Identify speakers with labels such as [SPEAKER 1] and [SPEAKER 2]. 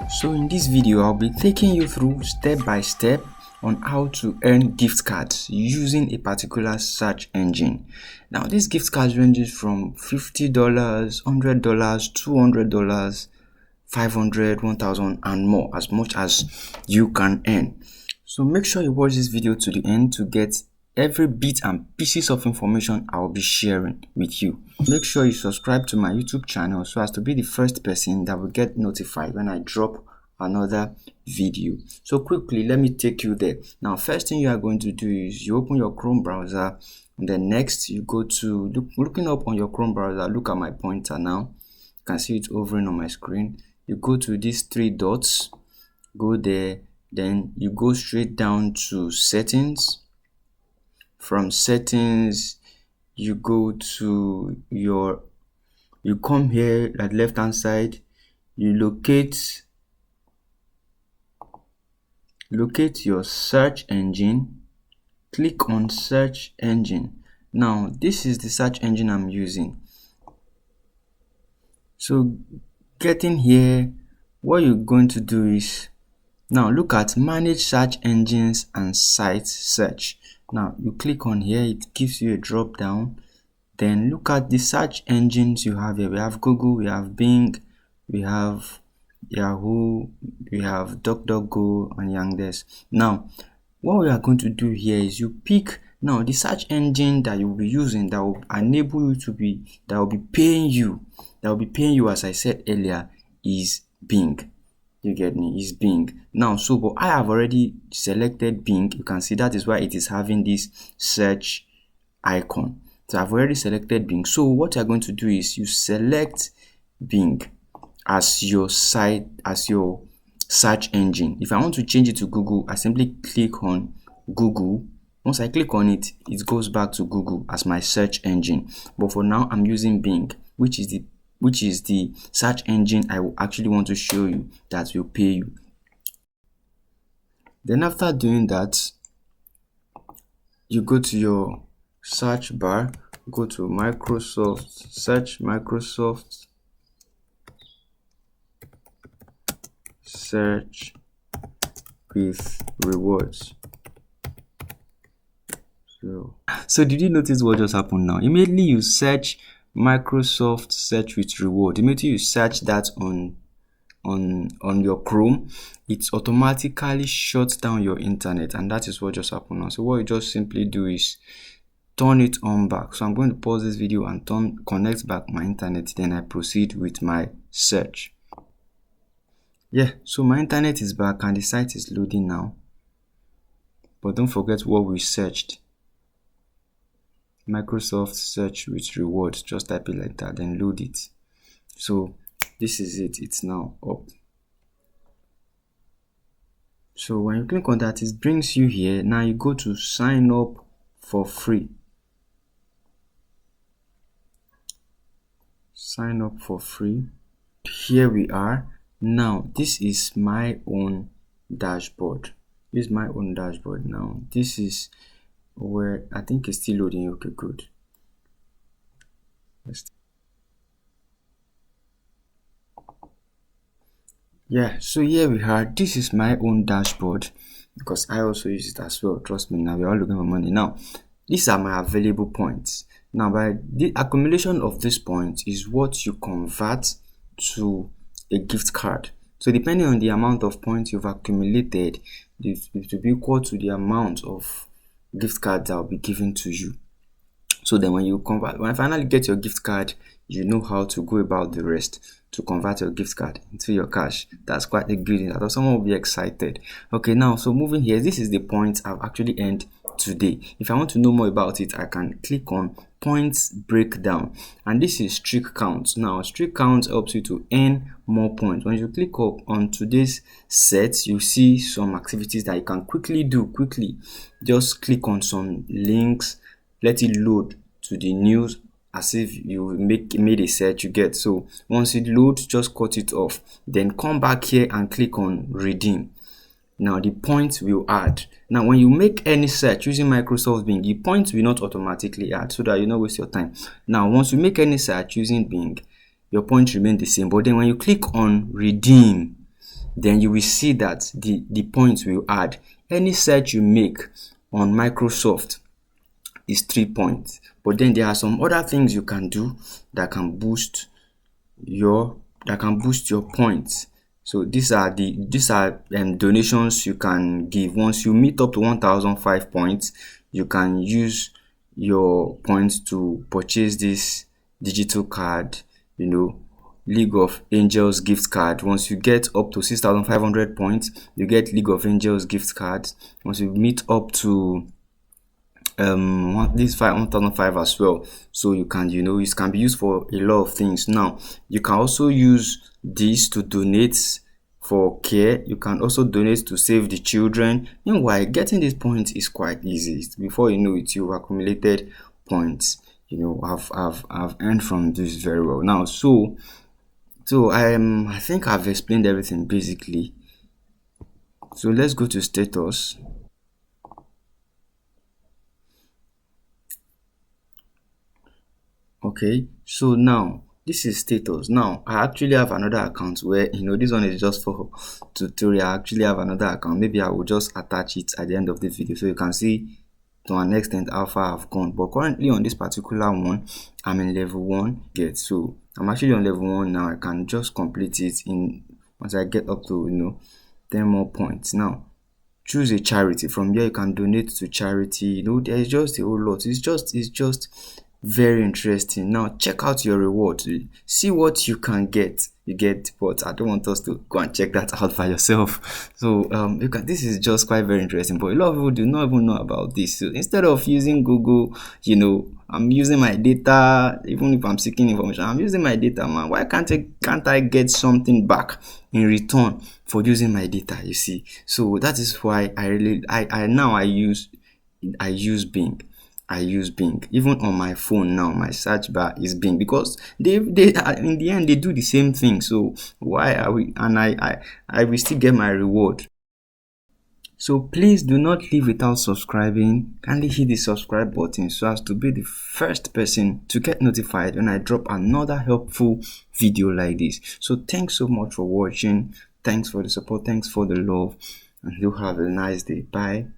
[SPEAKER 1] So in this video, I'll be taking you through step by step on how to earn gift cards using a particular search engine. Now, these gift cards ranges from $50, $100, $200, $500, $1,000 and more, as much as you can earn. So make sure you watch this video to the end to get every bit and pieces of information I'll be sharing with you. Make sure you subscribe to my YouTube channel so as to be the first person that will get notified when I drop another video. So quickly, let me take you there. Now, first thing you are going to do is you open your Chrome browser, and then next you go to looking up on your Chrome browser. Look at my pointer now. You can see it hovering on my screen. You go to these three dots, go there, then you go straight down to settings. From settings, you go to you come here at left hand side, you locate your search engine, click on search engine. Now this is the search engine I'm using. So getting here, what you're going to do is now look at manage search engines and site search. Now you click on here, it gives you a drop down. Then look at the search engines you have here. We have Google, we have Bing, we have Yahoo, we have DuckDuckGo and Yandex. Now what we are going to do here is you pick now the search engine that you will be using that will enable you to be that will be paying you, as I said earlier, is Bing. You get me? Is Bing. Now, but I have already selected Bing. You can see that is why it is having this search icon. So I've already selected Bing. So what you're going to do is you select Bing as your search engine. If I want to change it to Google, I simply click on Google. Once I click on it, it goes back to Google as my search engine. But for now, I'm using Bing, which is the search engine I will actually want to show you that will pay you. Then after doing that, you go to your search bar, go to Microsoft, search Microsoft, search with rewards. So did you notice what just happened now? Immediately you search Microsoft search with reward. Immediately you search that on your Chrome, it automatically shuts down your internet, and that is what just happened now. So what you just simply do is turn it on back. So I'm going to pause this video and connect back my internet, then I proceed with my search. Yeah, so my internet is back and the site is loading now, but don't forget what we searched. Microsoft search with rewards. Just type it like that, then load it. So this is it. It's now up. So when you click on that, it brings you here. Now you go to sign up for free. Sign up for free. Here we are. Now this is my own dashboard. This is my own dashboard. Now this is where I think it's still loading. Okay, good. Yeah, so here we are. This is my own dashboard because I also use it as well. Trust me, now we're all looking for money. Now these are my available points. Now by the accumulation of these points is what you convert to a gift card. So depending on the amount of points you've accumulated, it will be equal to the amount of gift card that will be given to you. So then when you finally get your gift card, you know how to go about the rest to convert your gift card into your cash. That's quite a good thing. I thought someone will be excited. Okay, now so moving here, this is the points I've actually earned today. If I want to know more about it, I can click on points breakdown, and this is streak count. Now streak count helps you to earn more points. When you click up on today's set, you see some activities that you can quickly do. Just click on some links, let it load to the news as if you made a search, you get. So once it loads, just cut it off, then come back here and click on redeem. Now the points will add. Now when you make any search using Microsoft Bing, the points will not automatically add, so that you don't waste your time. Now once you make any search using Bing, your points remain the same, but then when you click on redeem, then you will see that the points will add. Any search you make on Microsoft is 3 points, but then there are some other things you can do that can boost your points. So these are donations you can give. Once you meet up to 1005 points, you can use your points to purchase this digital card, League of Angels gift card. Once you get up to 6500 points, you get League of Angels gift card. Once you meet up to this 1005 as well, so you can it can be used for a lot of things. Now you can also use this to donate for care. You can also donate to save the children. Meanwhile, getting these points is quite easy. Before you know it, you've accumulated points. I've earned from this very well. Now so I think I've explained everything basically. So let's go to status. Okay, so now this is status. Now I actually have another account where this one is just for tutorial. I actually have another account. Maybe I will just attach it at the end of the video so you can see to an extent how far I've gone. But currently on this particular one, I'm in level 1. So I'm actually on level 1 now. I can just complete it in once I get up to 10 more points. Now choose a charity. From here you can donate to charity. There's just a whole lot. It's just very interesting. Now check out your reward, see what you can get. But I don't want us to go and check that out by yourself. So this is just quite very interesting, but a lot of people do not even know about this. So instead of using Google, I'm using my data. Even if I'm seeking information, I'm using my data, man. Why can't I get something back in return for using my data? You see, so that is why I use Bing. I use Bing. Even on my phone now, my search bar is Bing, because they in the end they do the same thing. So why are we? And I will still get my reward. So please do not leave without subscribing. Kindly hit the subscribe button so as to be the first person to get notified when I drop another helpful video like this. So thanks so much for watching. Thanks for the support. Thanks for the love. And you have a nice day. Bye.